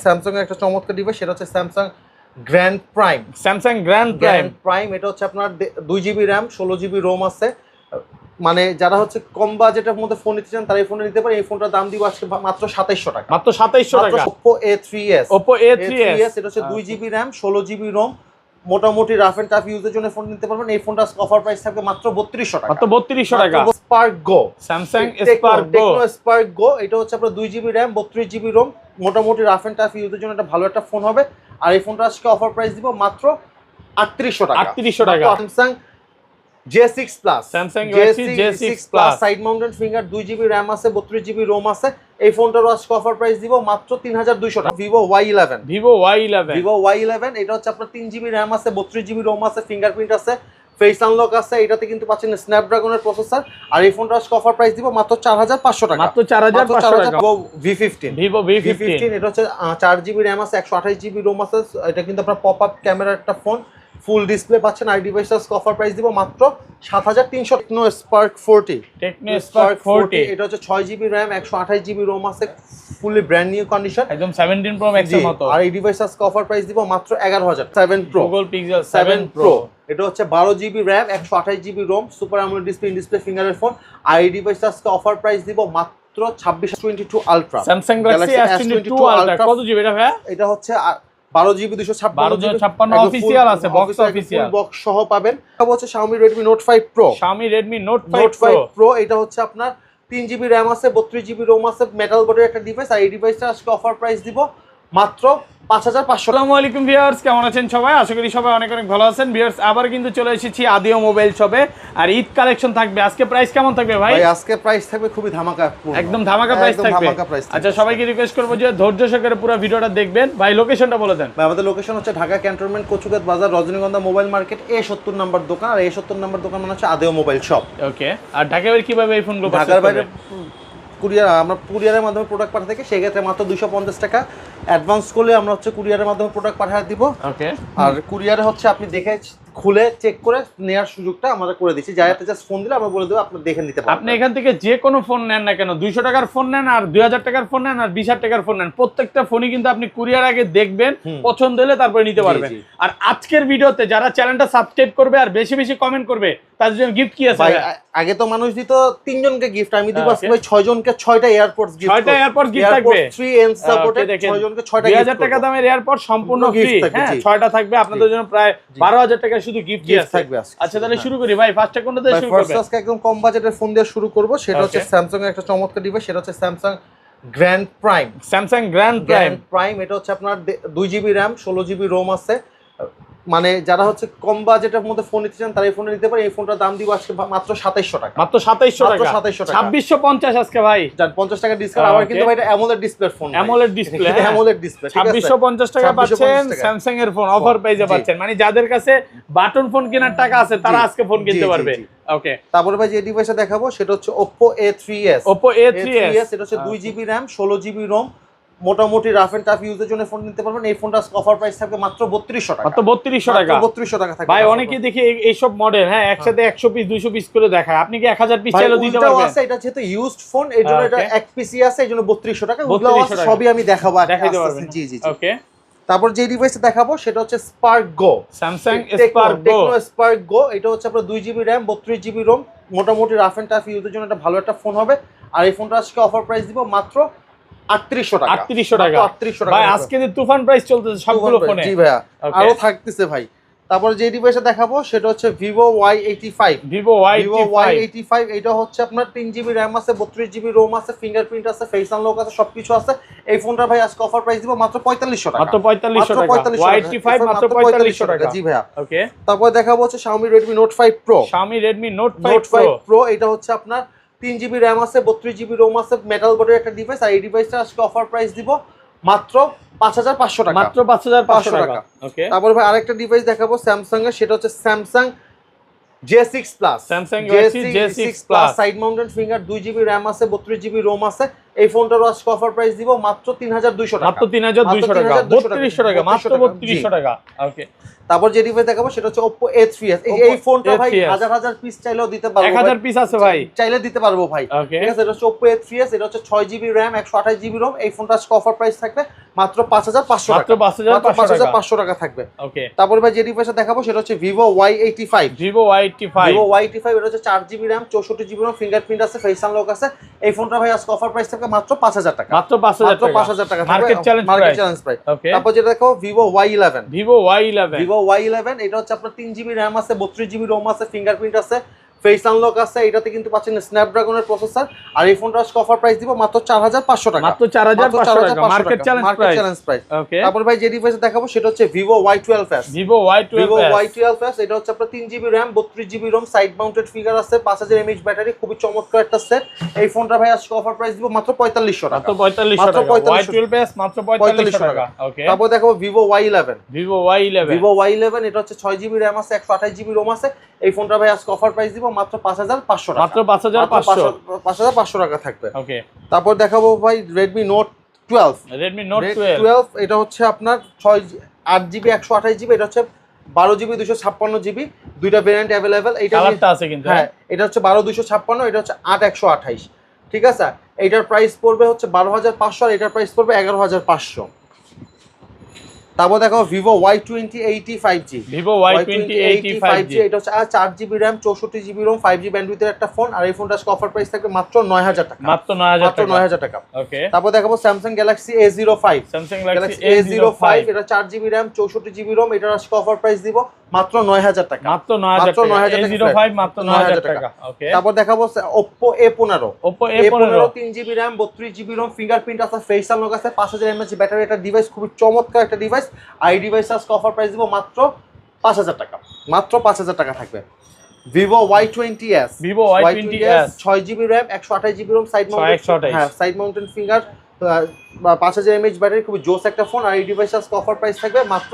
Samsung এর একটা চমৎকার ডিভাইস, সেটা হচ্ছে Samsung grand prime. Samsung grand prime এটা হচ্ছে আপনার 2GB র্যাম 16GB রোম আছে। মানে যারা হচ্ছে কম বাজেটের মধ্যে ফোন নিতে চান তারা এই ফোনটা নিতে পারে। এই ফোনটার দাম দিব আজকে মাত্র 2700 টাকা। মাত্র 2700 টাকা। Oppo A3s। Oppo A3s এটা হচ্ছে 2GB র্যাম 16GB রোম, মোটামুটি রাফ এন্ড টাফ ইউজের জন্য ফোন নিতে পারবেন। এই ফোনটা অফার প্রাইস থাকবে মাত্র 3200 টাকা। মাত্র 3200 টাকা। স্পার্ক গো, স্যামসাং স্পার্ক গো, টেকনো স্পার্ক গো। এটা হচ্ছে আপনার 2GB র্যাম 32GB রোম, মোটামুটি রাফ এন্ড টাফ ইউজের জন্য একটা ভালো একটা ফোন হবে। আর এই ফোনটা আজকে অফার প্রাইস দিব মাত্র 3800 টাকা। 3800 টাকা। Samsung J6 plus, Samsung J6 plus side mounted finger, 2GB RAM আছে 32GB রোম আছে। এই ফোনটার আজকে অফার প্রাইস দিব মাত্র 3200 টাকা। Vivo Y11, Vivo Y11 এটা হচ্ছে আপনার 3GB র্যাম আছে 32GB রোম আছে, ফিঙ্গারপ্রিন্ট আছে, ফেস আনলক আছে। এটাতে কিন্তু পাচ্ছেন স্ন্যাপড্রাগনের প্রসেসর। আর এই ফোনটার আজকে অফার প্রাইস দিব মাত্র 4500 টাকা। মাত্র 4500 টাকা। Vivo V15 এটা হচ্ছে 4GB র্যাম আছে 128GB রোম আছে। এটা কিন্তু আপনার পপ আপ ক্যামেরার একটা ফোন, ফুল ডিসপ্লে পাচ্ছেন। আর ডিভাইসটার অফার প্রাইস দিব মাত্র 7300। টেকনো স্পার্ক 40, এটা হচ্ছে 6GB র্যাম 128GB রোম আছে, ফুলি ব্র্যান্ড নিউ কন্ডিশন, একদম 17 প্রো ম্যাক্স এর মতো। আর এই ডিভাইসটার অফার প্রাইস দিব মাত্র 11000। 7 Pro, Google Pixel 7 Pro এটা হচ্ছে 12GB RAM 128GB ROM, super AMOLED display, in display ফিঙ্গারের ফোন। আর এই ডিভাইসটার অফার প্রাইস দিব মাত্র 2622 ultra. Samsung Galaxy S22 Ultra কত জিবি এটা ভাই? এটা হচ্ছে 12GB 256 অফিশিয়াল আছে, বক্স অফিশিয়াল বক্স সহ পাবেন। এটা হচ্ছে Xiaomi Redmi Note 5 Pro, Xiaomi Redmi Note 5 Pro এটা হচ্ছে আপনার 3GB র্যাম আছে 32GB রোম আছে, মেটাল বডির একটা ডিভাইস। আর এই ডিভাইসটা আজকে অফার প্রাইস দিব মাত্র 5500। আসসালামু আলাইকুম ভিউয়ার্স, কেমন আছেন সবাই? আশা করি সবাই অনেক অনেক ভালো আছেন। ভিউয়ার্স আবার কিন্তু চলে এসেছি আদিও মোবাইল শপে, আর ঈদ কালেকশন থাকবে। আজকে প্রাইস কেমন থাকবে ভাই? আজকে প্রাইস থাকবে খুবই ধামাকা, একদম ধামাকা প্রাইস থাকবে। আচ্ছা, সবাইকে রিকোয়েস্ট করবো যে ধৈর্য সহকারে পুরো ভিডিওটা দেখবেন। ভাই লোকেশনটা বলে দেন। ভাই আমাদের লোকেশন হচ্ছে ঢাকা ক্যান্টনমেন্ট, কচুগাছ বাজার, রজনীগন্ধা মোবাইল মার্কেট, A70 নাম্বার দোকান। আর A70 নাম্বার দোকান মানে হচ্ছে আদিও মোবাইল শপ। ওকে। আর ঢাকার বাইরে কিভাবে এই ফোনগুলো ঢাকার বাইরে কুরিয়ার, আমরা কুরিয়ারের মাধ্যমে প্রোডাক্ট পাঠা থেকে, সেক্ষেত্রে মাত্র 250 টাকা অ্যাডভান্স করলে আমরা হচ্ছে কুরিয়ারের মাধ্যমে প্রোডাক্ট পাঠিয়ে দিব। ওকে। আর কুরিয়ারে হচ্ছে আপনি দেখে খুলে চেক করে নেওয়ার সুযোগটা আমরা করে দিচ্ছি। যাতে জাস্ট ফোন দিলে আমরা বলে দেবো আপনি দেখে নিতে পারবেন। আপনি এখান থেকে যে কোনো ফোন নেন না কেন, 200 টাকার ফোন নেন আর 2000 টাকার ফোন নেন আর 20000 টাকার ফোন নেন, প্রত্যেকটা ফোনই কিন্তু আপনি কুরিয়ার আগে দেখবেন, পছন্দ হলে তারপরে নিতে পারবেন। আর আজকের ভিডিওতে যারা চ্যানেলটা সাবস্ক্রাইব করবে আর বেশি বেশি কমেন্ট করবে তাদের জন্য গিফট কি আছে? আগে তো মানুষ দিত 3 জনকে গিফট, আমি দিব আজকে 6 জনকে 6টা এয়ারপডস গিফট। 6টা এয়ারপডস গিফট থাকবে, 3 এন্ড সাপোর্টেড 6 জনকে 6টা গিফট। 2000 টাকা দামের এয়ারপড সম্পূর্ণ ফ্রি। হ্যাঁ, 6টা থাকবে আপনাদের জন্য, প্রায় 12000 টাকা শুধু গিফট থাকবে। আচ্ছা তাহলে শুরু করি ভাই। ফার্স্টে কোনটা দিয়ে শুরু করব? ফার্স্ট একদম কম বাজেটের ফোন দিয়ে শুরু করব। সেটা হচ্ছে স্যামসাং এর একটা চমৎকার ডিভাইস, সেটা হচ্ছে Samsung grand prime. Samsung grand prime এটা হচ্ছে আপনার 2GB র্যাম 16GB রোম আছে। মানে যারা হচ্ছে কম বাজেটের মধ্যে ফোন নিতে চান তারা এই ফোনটা নিতে পারে। এই ফোনটার দাম দিব আজকে মাত্র 2700 টাকা। মাত্র 2700 টাকা। 2650 আজকে ভাই। জান 50 টাকা ডিসকাউন্ট। আবার কিন্তু ভাই এটা AMOLED display phone, AMOLED display, AMOLED display. 2650 টাকা পাচ্ছেন স্যামসাং এর ফোন, অফার প্রাইসে পাচ্ছেন। মানে যাদের কাছে বাটন ফোন কেনার টাকা আছে তারা আজকে ফোন কিনতে পারবে। ওকে। তারপরে ভাই যে ডিভাইসটা দেখাবো সেটা হচ্ছে Oppo A3s। Oppo A3s এটা হচ্ছে 2GB র্যাম 16GB রোম, মোটামুটি রাফ এন্ড টাফ ইউজের জন্য ফোন নিতে পারবেন। এই ফোনটার অফার প্রাইস থাকবে মাত্র 3200 টাকা। মাত্র 3200 টাকা। 3200 টাকা থাকবে ভাই। অনেকেই দেখি এই সব মডেল হ্যাঁ একসাথে 100 পিস 200 পিস করে দেখায়, আপনি কি 1000 পিস চাইলেও দিতে পারবেন? আছে এটা যেহেতু ইউজড ফোন এর জন্য এটা এক পিসি আছে, এর জন্য 3200 টাকা। সবই আমি দেখাবো দেখাইতে পারবেন। জি জি। ওকে। তারপর যে ডিভাইসটা দেখাবো সেটা হচ্ছে স্পার্ক গো, স্যামসাং স্পার্ক গো। টেকনো স্পার্ক গো এটা হচ্ছে আপনার 2GB র্যাম 32GB রোম, মোটামুটি রাফ এন্ড টাফ ইউজের জন্য একটা ভালো একটা ফোন হবে। আর এই ফোনটা আজকে অফার প্রাইস দিব মাত্র 3800 টাকা। 3800 টাকা। 3800 টাকা ভাই আজকে যে তুফান প্রাইস চলতেছে সবগুলো ফোনে। জি ভাইয়া, আরো থাকতেছে ভাই। তারপর যে ডিভাইসটা দেখাবো সেটা হচ্ছে Vivo Y85। Vivo Y85 এটা হচ্ছে আপনার 3GB র্যাম আছে 32GB রোম আছে, ফিঙ্গারপ্রিন্ট আছে, ফেস আনলক আছে, সবকিছু আছে। এই ফোনটা ভাই আজকে অফার প্রাইস দিব মাত্র 4500 টাকা। মাত্র 4500 টাকা। Y85 মাত্র 4500 টাকা। জি ভাইয়া। ওকে। তারপর দেখাবো হচ্ছে Xiaomi Redmi Note 5 Pro। Xiaomi Redmi Note 5 Pro এটা হচ্ছে আপনার 3GB র্যাম আছে 32GB রোম আছে, মেটাল বডির একটা ডিভাইস। আর এই ডিভাইসটা আজকে অফার প্রাইস দিব মাত্র 5500 টাকা। মাত্র 5500 টাকা। ওকে। তারপর ভাই আরেকটা ডিভাইস দেখাবো স্যামসাং এর, সেটা হচ্ছে Samsung J6 plus. Samsung Galaxy J6 plus side mounted finger, 2GB RAM আছে 32GB রোম আছে, এই ফোনটারও আজকে অফার প্রাইস দিব মাত্র 3200 টাকা, মাত্র 3200 টাকা, 3200 টাকা, মাত্র 3200 টাকা। ওকে, তারপর যে ডিভাইস দেখাবো সেটা হচ্ছে Oppo A3s। এই ফোনটা ভাই হাজার হাজার পিস চাইলেও দিতে পারবো, 1000 পিস আছে ভাই, চাইলে দিতে পারবো ভাই। ওকে, ঠিক আছে, এটা হচ্ছে Oppo A3s, এটা হচ্ছে 6GB RAM 128GB ROM। এই ফোনটা আজকে অফার প্রাইস থাকবে মাত্র 5500 টাকা, মাত্র 5500 টাকা থাকবে। ওকে, তারপর ভাই যে ডিভাইসটা দেখাবো সেটা হচ্ছে Vivo Y85। Vivo Y85, Vivo Y85 এটা হচ্ছে 4GB RAM 64GB ROM, fingerprint আছে, ফেস আনলক আছে। এই ফোনটা ভাই আজকে অফার প্রাইস থাকবে মাত্র 5000 টাকা, মাত্র 5000 টাকা, মার্কেট চ্যালেঞ্জ প্রাইস। ওকে, তারপর যেটা দেখো Vivo Y11। Vivo Y11, Vivo Y11 এটা হচ্ছে আপনার 3GB RAM আছে, 32GB ROM আছে, ফিঙ্গারপ্রিন্ট আছে, ফেস আনলক আছে। এটাতে কিন্তু পাচ্ছেন স্ন্যাপড্রাগনের প্রসেসর। আর এই ফোনটা আজকে অফার প্রাইস দিব মাত্র 4500 টাকা, মাত্র 4500 টাকা, মার্কেট চ্যালেঞ্জ প্রাইস। ওকে, তারপর ভাই যে ডিভাইস দেখাবো সেটা হচ্ছে Vivo Y12s। Vivo Y12s এটা হচ্ছে আপনার 3GB RAM 32GB ROM, side mounted figure আছে, 5000 mAh ব্যাটারি, খুবই চমৎকার একটা সেট। এই ফোনটা ভাই আজকে অফার প্রাইস দিব মাত্র 4500 টাকা, মাত্র 4500 টাকা, Y12s মাত্র 4500 টাকা। ওকে, তারপর দেখাবো Vivo Y11। Vivo Y11, Vivo Y11 এটা হচ্ছে 6GB RAM আছে, 128GB ROM আছে। এই ফোনটা ভাই আজকে অফার প্রাইস দিব মাত্র 5500 টাকা, মাত্র 5500 টাকা থাকবে। ওকে, তারপর দেখাবো ভাই Redmi Note 12। Redmi Note 12 এটা হচ্ছে আপনার 8GB 128GB, এটা হচ্ছে 12GB 256GB, দুইটা ভেরিয়েন্ট अवेलेबल। এটা কালারটা আছে কিন্তু, হ্যাঁ, এটা হচ্ছে 12256, এটা হচ্ছে 8128। ঠিক আছে, এটার প্রাইস পড়বে হচ্ছে 12500 আর এটার প্রাইস পড়বে 11500। তারপর দেখো Vivo Y20 85G। Vivo Y20 85G, এটা হচ্ছে 4GB RAM 64GB ROM 5G ব্যান্ডউইথের একটা ফোন। আর এই ফোনটা আজকে অফার প্রাইস থাকবে মাত্র 9000 টাকা, মাত্র 9000 টাকা। ওকে, তারপর দেখাবো Samsung Galaxy A05। Samsung Galaxy A05, এটা 4GB RAM 64GB ROM, এটার আজকে অফার প্রাইস দিব মাত্র 9000 টাকা, মাত্র 9000 টাকা, A05 মাত্র 9000 টাকা। ওকে, তারপর দেখাবো Oppo A15। Oppo A15 3GB RAM 32GB ROM, fingerprint আছে, ফেস আনলক আছে, 5000 mAh ব্যাটারি, একটা ডিভাইস, খুবই চমৎকার একটা ডিভাইস। আই ডিভাইস আজকে অফার প্রাইস দিব মাত্র 5000 টাকা, মাত্র 5000 টাকা থাকবে। Vivo Y20s, Vivo Y20s 6GB RAM 128GB ROM, side mounted, হ্যাঁ side mounted finger, 5000 mAh battery, খুবই জোস একটা ফোন। আর এই ডিভাইস আজকে অফার প্রাইস থাকবে মাত্র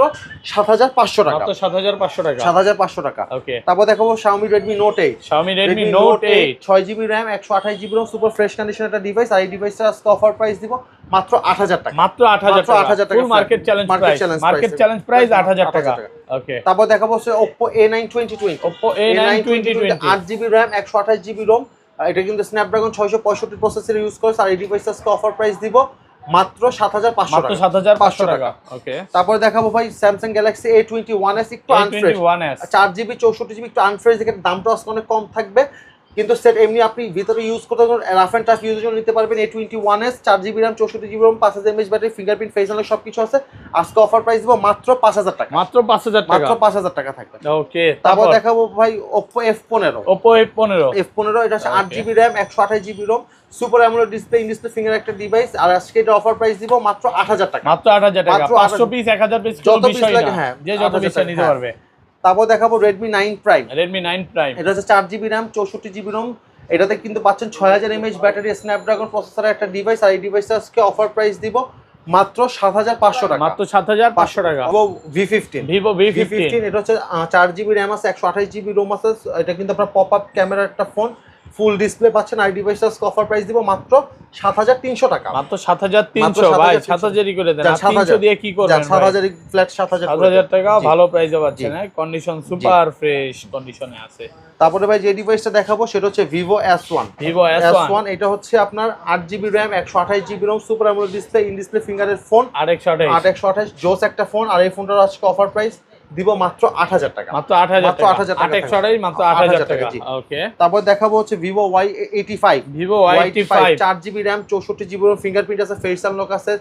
7500 টাকা, মাত্র 7500 টাকা, 7500 টাকা। ওকে, তারপর দেখাবো Xiaomi Redmi Note 8। Xiaomi Redmi Note 8 6GB RAM 128GB ROM, super fresh condition একটা ডিভাইস। আর এই ডিভাইসটা আজকে অফার প্রাইস দিব মাত্র 8000 টাকা, মাত্র 8000 টাকা, ফুল মার্কেট চ্যালেঞ্জ প্রাইস 8000 টাকা। ওকে, তারপর দেখাবো Oppo A9 2020। Oppo A9 2020 8GB RAM 128GB ROM, এটা কিন্তু স্ন্যাপড্রাগন 665 প্রসেসর ইউজ করে। আর এই ডিভাইসটা আজকে অফার প্রাইস দিব মাত্র 7500 মাত্র 7500 টাকা। ওকে, তারপর দেখাবো ভাই Samsung Galaxy A21s, একটু আনফ্রেশ, 4GB 64GB, একটু আনফ্রেশ, এখানে দামটা আজকে অনেক কম থাকবে। কিন্তু সেট এমনি আপনি ভিতরে ইউজ করতে রাফ এন্ড টাফ ইউজের জন্য নিতে পারবেন। A21s 4GB RAM 64GB ROM, 5000 mAh battery, fingerprint, face unlock সবকিছু আছে। আজকে অফার প্রাইস দিব মাত্র 5000 টাকা, মাত্র 5000 টাকা, মাত্র 5000 টাকা থাকবে। ওকে, তারপর দেখাবো ভাই Oppo F15। Oppo F15 এটা হচ্ছে 8GB RAM 128GB ROM, super AMOLED display, in display finger একটা ডিভাইস। আর আজকে এটা অফার প্রাইস দিব মাত্র 8000 টাকা, মাত্র 8000 টাকা, 500 পিস 1000 পিস যত পিস বিষয় লাগে, না, হ্যাঁ, যে যত পিস নিতে পারবে। তারপর দেখাবো Redmi 9 Prime। Redmi 9 Prime এটা হচ্ছে 4GB RAM 64GB ROM, এটাতে কিন্তু পাচ্ছেন 6000 mAh ব্যাটারি, স্ন্যাপড্রাগন প্রসেসরের একটা ডিভাইস। আর এই ডিভাইসটা আজকে অফার প্রাইস দিব মাত্র 7500 টাকা, মাত্র 7500 টাকা। Vivo V15 এটা হচ্ছে 4GB RAM আছে, 128GB ROM আছে। এটা কিন্তু আপনার পপ আপ ক্যামেরার একটা ফোন, ফুল ডিসপ্লে পাচ্ছেন। আর ডিভাইসটা অফার প্রাইস দিব মাত্র 7300 টাকা, মাত্র 7300 ভাই, 7000ই করে দেন। 300 দিয়ে কি করবেন? 7000 ফ্ল্যাট 7000 টাকা, ভালো প্রাইসে পাচ্ছেন। কন্ডিশন সুপার ফ্রেশ কন্ডিশনে আছে। তারপরে ভাই যে ডিভাইসটা দেখাবো সেটা হচ্ছে Vivo S1। Vivo S1 এটা হচ্ছে আপনার 8GB RAM 128GB ROM, super AMOLED display, in display ফিঙ্গারের ফোন, 8128 জোস একটা ফোন। আর এই ফোনটার আজকে অফার প্রাইস দিব মাত্র 8000 টাকা, মাত্র 8000 টাকা, 8128 মাত্র 8000 টাকা। ওকে, তারপর দেখাবো হচ্ছে Vivo Y85। Vivo Y85 4GB RAM 64GB ROM, fingerprint আছে, ফেস আনলক আছে,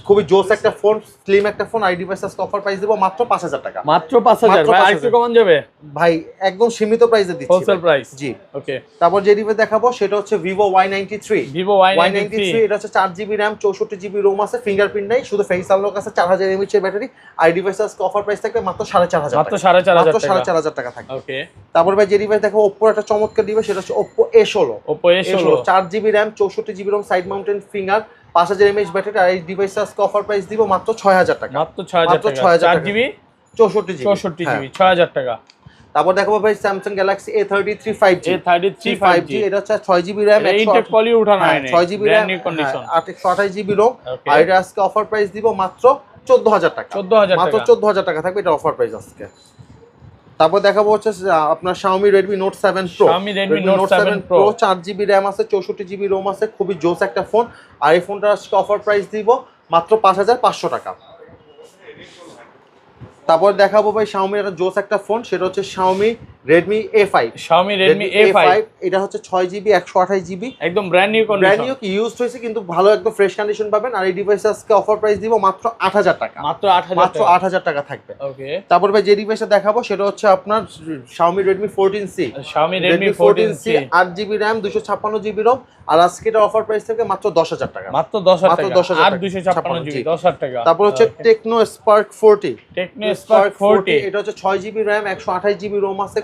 খুবই জোস একটা ফোন, স্লিম একটা ফোন। আই ডিভাইস আজকে অফার প্রাইস দিব মাত্র 5000 টাকা, মাত্র 5000 ভাই, আরেকটু কমান যাবে ভাই, একদম সীমিত প্রাইসে দিচ্ছি, হোলসেল প্রাইস। জি, ওকে। তারপর যে ডিভাইস দেখাবো সেটা হচ্ছে Vivo Y93। Vivo Y93 এটা হচ্ছে 4GB RAM 64GB ROM আছে, ফিঙ্গারপ্রিন্ট নাই, শুধু ফেস আনলক আছে, 4000 mAh এর ব্যাটারি। আই ডিভাইস আজকে অফার প্রাইস থাকবে মাত্র 4500 টাকা, মাত্র 4500 টাকা থাকবে। ওকে, তারপর ভাই যে ডিভাইস দেখাবো Oppo একটা চমৎকার ডিভাইস, সেটা হচ্ছে Oppo A16। Oppo A16 4GB RAM 64GB ROM, side mounted finger, 5000 mAh battery. আর এই ডিভাইস আজকে অফার প্রাইস দিব মাত্র 6000 টাকা, মাত্র 6000 টাকা, 4GB 64GB 6000 টাকা। তারপর দেখাবো ভাই স্যামসাং গ্যালাক্সি A33 5G। এটা হচ্ছে 6GB RAM, ইনটেক পলি উঠানো হয় না, 6GB RAM, 128GB ROM। আর এটা আজকে অফার প্রাইস দিব মাত্র 14000 টাকা। মাত্র 14000 টাকা থাকবে, এটা অফার প্রাইস আজকে। তারপর দেখাবো হচ্ছে আপনার Xiaomi Redmi Note 7 Pro। Redmi Note 7 Pro 4GB RAM আছে, 64GB ROM আছে, খুবই জোস একটা ফোন। আর এই ফোনটা আজকে অফার প্রাইস দিব মাত্র 5500 টাকা। তারপর দেখাবো ভাই Xiaomi একটা জোস একটা ফোন, সেটা হচ্ছে Xiaomi Redmi A5। এটা হচ্ছে 6GB 128GB, একদম brand new condition, brand new কি ইউজড হয়েছে কিন্তু ভালো একদম ফ্রেশ কন্ডিশন পাবেন। আর এই ডিভাইস আজকে অফার প্রাইস দিব মাত্র 8000 টাকা। মাত্র 8000 টাকা থাকবে। ওকে। তারপর ভাই যে ডিভাইসটা দেখাবো সেটা হচ্ছে আপনার Xiaomi Redmi 14C। Xiaomi Redmi 14C 8GB RAM 256GB ROM। আর আজকে এটা অফার প্রাইস থেকে মাত্র 10000 টাকা। মাত্র 10000 টাকা, আর 256GB 10000 টাকা। তারপর হচ্ছে Tecno Spark 40। Spark 40 এটা হচ্ছে 6GB RAM 128GB ROM আছে,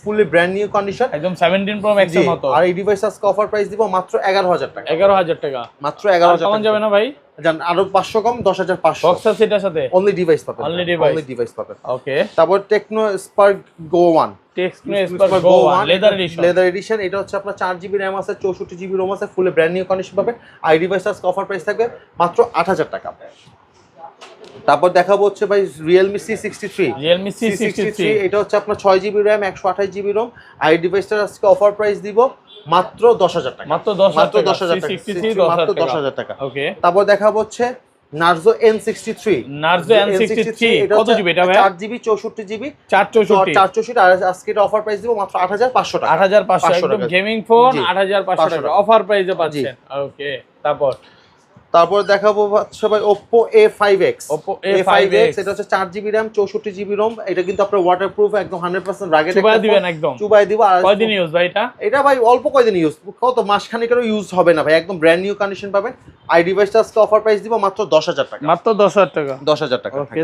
ফুলি ব্র্যান্ড নিউ কন্ডিশন, একদম 17 Pro Max এর মতো। আর এই ডিভাইস আজকে অফার প্রাইস দিব মাত্র 11000 টাকা। 11000 টাকা, মাত্র 11000 টাকা যাবে না ভাই? জান আরো 500 কম, 10500। বক্স আছে এটার সাথে, অনলি ডিভাইস পাবেন, অনলি ডিভাইস পাবেন। ওকে। তারপর Tecno Spark Go 1। Spark Go 1 leather addition. এটা হচ্ছে আপনার 4GB RAM আছে, 64GB ROM আছে, ফুলি ব্র্যান্ড নিউ কন্ডিশন পাবেন। আর এই ডিভাইস আজকে অফার প্রাইস থাকবে মাত্র 8000 টাকা। তারপর দেখাবো হচ্ছে ভাই Realme C63। এটা হচ্ছে আপনার 6GB RAM 128GB ROM। আর এই ডিভাইসটার আজকে অফার প্রাইস দিব মাত্র 10000 টাকা। মাত্র 10000 টাকা। মাত্র 10000 টাকা। ওকে। তারপর দেখাবো হচ্ছে Narzo N63। কত জিবি এটা ভাই? 4GB 64GB 464 আর আজকে এটা অফার প্রাইস দিব মাত্র 8500 টাকা। 8500 একদম গেমিং ফোন, 8500 টাকা অফার প্রাইসে পাচ্ছেন। ওকে। তারপর দেখাবো হচ্ছে ভাই Oppo A5X। A5X এটা হচ্ছে 4GB RAM 64GB ROM। এটা কিন্তু আপনার ওয়াটারপ্রুফ, একদম 100% রাগেড চুবাই দিবেন, একদম চুবাই দিব। আর কয়দিন ইউজ ভাই এটা? এটা ভাই অল্প কয়দিন ইউজ, কত মাস খানিকেরও ইউজ হবে না ভাই, একদম ব্র্যান্ড নিউ কন্ডিশন পাবেন। আর ডিভাইসটা আজকে অফার প্রাইস দিব মাত্র 10000 টাকা। মাত্র 10000 টাকা। 10000 টাকা। ওকে।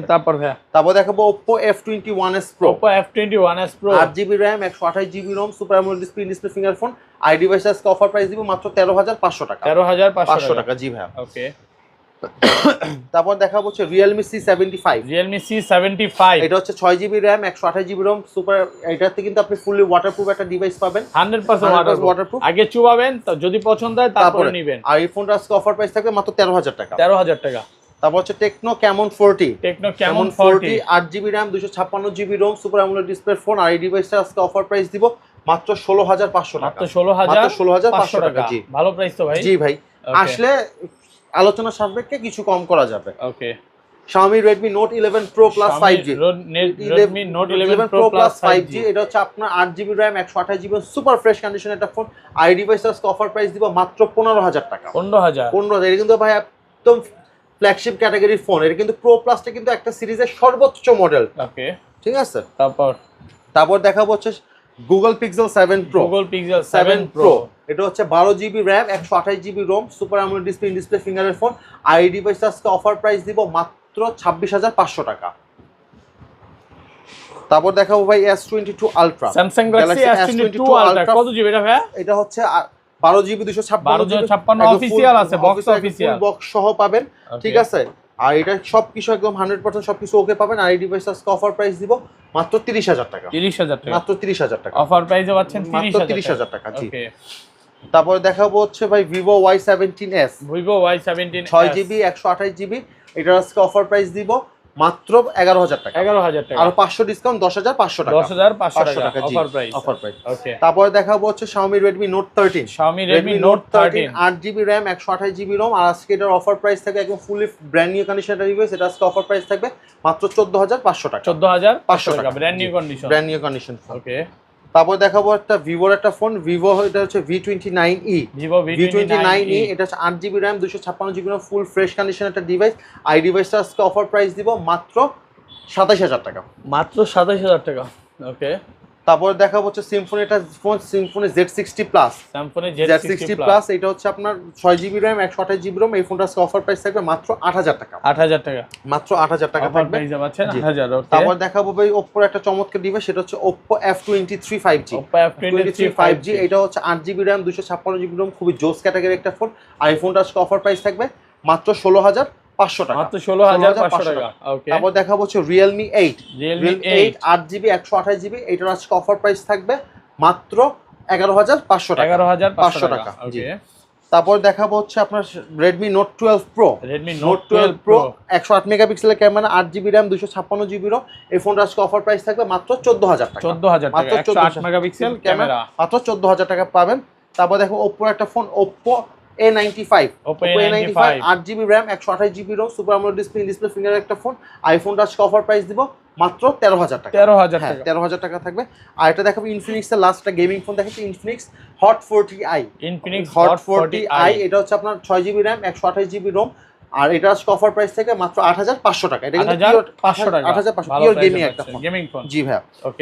তারপর দেখাবো Oppo F21s Pro। Oppo F21s Pro 8GB RAM 128GB ROM, super AMOLED display finger phone. আর ডিভাইসটা আজকে অফার প্রাইস দিব মাত্র 13500 টাকা। 13500 টাকা। জি ভাই। ওকে। তারপর দেখাবো হচ্ছে Realme C75। এটা হচ্ছে 6GB RAM 128GB ROM super. এটাতে কিন্তু আপনি ফুলি ওয়াটারপ্রুফ একটা ডিভাইস পাবেন, 100% ওয়াটারপ্রুফ। আগে চুবাবেন, তো যদি পছন্দ হয় তারপরে নেবেন। আর এই ফোনটা আজকে অফার প্রাইস থাকবে মাত্র 13000 টাকা। 13000 টাকা। তারপর হচ্ছে Tecno Camon 40। 8GB RAM 256GB ROM super AMOLED display phone. আর এই ডিভাইসটা আজকে অফার প্রাইস দিব মাত্র 16500 টাকা। মাত্র 16500 টাকা। জি ভালো প্রাইস তো ভাই। জি ভাই, আসলে আলোচনা সাপেক্ষে কিছু কম করা যাবে। ওকে। Xiaomi Redmi Note 11 Pro Plus 5G। Redmi Note 11 Pro Plus 5G এটা হচ্ছে আপনার 8GB RAM 128GB super fresh condition একটা ফোন। আর এই ডিভাইসটা আজকে অফার প্রাইস দিব মাত্র 15000 টাকা। 15000। এটা কিন্তু ভাই একদম ফ্ল্যাগশিপ ক্যাটাগরির ফোন। এটা কিন্তু Pro Plus টা কিন্তু একটা সিরিজের সর্বোচ্চ মডেল। ওকে। ঠিক আছে। তারপর দেখাবো হচ্ছে Google Pixel 7 Pro। এটা হচ্ছে 12GB RAM 128GB ROM super AMOLED display ফিঙ্গারের ফোন। আর এই ডিভাইসটা আজকে অফার প্রাইস দিব মাত্র 26500 টাকা। তারপর দেখাবো ভাই S22 Ultra। Samsung Galaxy S22 Ultra কত জিবি এটা ভাই? এটা হচ্ছে 12GB 256 অফিশিয়াল আছে, বক্স অফিশিয়াল, বক্স সহ পাবেন। ঠিক আছে। আর এটা সবকিছু একদম 100% সবকিছু ওকে পাবেন। আর এই ডিভাইস আজকে অফার প্রাইস দিব মাত্র 30000 টাকা। মাত্র 30000 টাকা অফার প্রাইসে পাচ্ছেন 30000 টাকা। জি। তারপর দেখাবো হচ্ছে ভাই Vivo Y17s। 6GB 128GB। এটা আজকে অফার প্রাইস দিব মাত্র 11000 টাকা। আর 500 ডিসকাউন্ট 10500 টাকা। 10500 টাকা অফার প্রাইস। ওকে। তারপর দেখাবো হচ্ছে Xiaomi Redmi Note 13। 8GB RAM 128GB ROM। আর আজকে এটার অফার প্রাইস থাকবে একদম fully brand new condition device. এটা আজকে অফার প্রাইস থাকবে মাত্র 14500 টাকা। 14500 টাকা ব্র্যান্ড নিউ কন্ডিশন। ওকে। তারপর দেখাবো একটা ভিভোর একটা ফোন। ভিভো এটা হচ্ছে V29e। V29e এটা হচ্ছে 8GB RAM 256GB ROM full fresh condition একটা ডিভাইস। আই ডিভাইসটা আজকে অফার প্রাইস দিব মাত্র 27000 টাকা। ওকে। তারপর দেখাবো হচ্ছে Symphony এটা ফোন, Symphony Z60 Plus। এটা হচ্ছে আপনার 6GB RAM 128GB ROM। এই ফোনটা আজকে অফার প্রাইস থাকবে মাত্র 8000 টাকা। মাত্র 8000 টাকা থাকবে। তারপর দেখাবো ভাই Oppo একটা চমৎকার ডিভাইস, সেটা হচ্ছে Oppo F23 5G। এটা হচ্ছে 8GB RAM 256GB ROM খুবই জোস ক্যাটাগরি একটা ফোন। আর এই ফোনটা আজকে অফার প্রাইস থাকবে মাত্র 16500 16,500 টাকা, মাত্র 16,500 টাকা। ওকে, তারপর দেখাবো হচ্ছে Realme 8, Realme 8 8GB 128GB, এটার আজকে অফার প্রাইস থাকবে মাত্র 11,500 টাকা, 11,500 টাকা। জি। ওকে, তারপর দেখাবো হচ্ছে আপনার Redmi Note 12 Pro, Redmi Note 12 Pro 108 মেগাপিক্সেলের camera, 8GB RAM, 256GB ROM, এই ফোনটার আজকে অফার প্রাইস থাকবে মাত্র 14,000 টাকা, 14,000 টাকা, 108 মেগাপিক্সেল ক্যামেরা, মাত্র 14,000 টাকা পাবেন। তারপর দেখো Oppo একটা phone, Oppo A95, Oppo A95 8GB RAM, 128GB ROM, super AMOLED display finger একটা ফোন। আইফোনটা আজকে অফার প্রাইস দিব মাত্র 13,000 টাকা, 13,000 হ্যাঁ টাকা। 13,000 টাকা থাকবে। আর এটা দেখাবো ইনফিনিক্সের লাস্টটা গেমিং ফোন দেখাচ্ছি, Infinix Hot 40i, Infinix Hot 40i, এটা হচ্ছে আপনার 6GB RAM, 128GB ROM, আর এটা আজকে অফার প্রাইস থেকে মাত্র 8,500 টাকা। এটা কিন্তু 8,500 টাকা, 8,500 ভালো পিওর price গেমিং এ একটা পাচ্ছেন, ফোন, গেমিং ফোন। জি ভাই। ওকে।